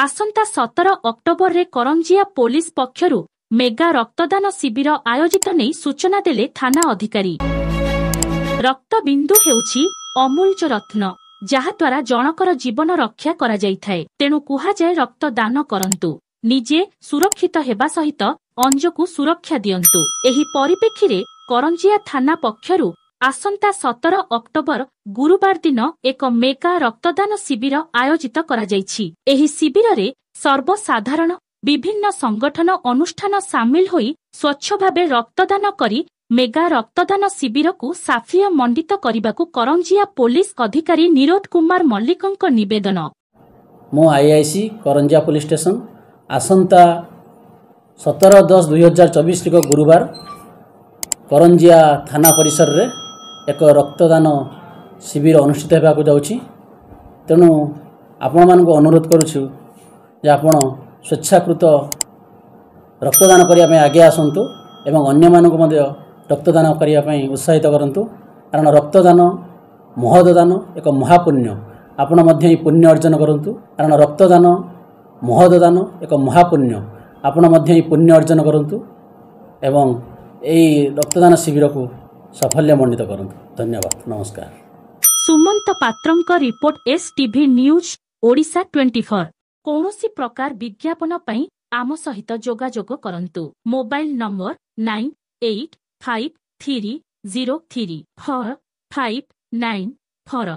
आसंता 17 October रे Karanjia police पक्षरु mega रक्तदान शिविर आयोजित नहीं सूचना देले थाना अधिकारी। रक्त बिंदु हेउछि अमूल्य रत्न जहाद्वारा जनकर जीवन रक्षा करा जाइथाय। तेणु कुहाजाय रक्तदान करंतु, निजे सुरक्षित हेबा सहित अंजकु सुरक्षा दियंतु। एही परिप्रेक्षी करंजिया थाना पक्षरु आसंता 17 अक्टोबर गुरुवार दिन एक मेगा रक्तदान शिविर आयोजित करा जाइछि। एही शिविर रे सर्वसाधारण विभिन्न संगठन अनुष्ठान सामिल होई स्वच्छ भावे रक्तदान करी मेगा रक्तदान शिविर को साफिया मंडित करबाकू करंजिया पुलिस अधिकारी निरोध कुमार मल्लिकंक निवेदन। मो आईआईसी करंजिया पुलिस स्टेशन आसंता 17/10/2024 गुरुवार करंजिया थाना परिसर रे एक रक्तदान शिविर अनुष्ठित होगा जाउछि। तेणु आपण मानक अनुरोध करुछु जे आपण स्वेच्छाकृत रक्तदान करिया ପାଇଁ आगे आसंतु एवं अन्य मानक मध्य रक्तदान करिया ପାଇଁ उत्साहित करंतु। कारण रक्तदान महदान एक महापुण्य, आपण मध्य ही पुण्य अर्जन करंतु। कारण रक्तदान महदान एक महापुण्य, आपण मध्य ही पुण्य अर्जन करंतु एवं एई रक्तदान शिविर को साफल्य मंडित करंतु। धन्यवाद, नमस्कार। सुमंत पात्रंक रिपोर्ट STV न्यूज ओडिशा 24। कौनसी प्रकार विज्ञापन पई आम सहित जोगाजोग करंतु। Mobile number 9853034594।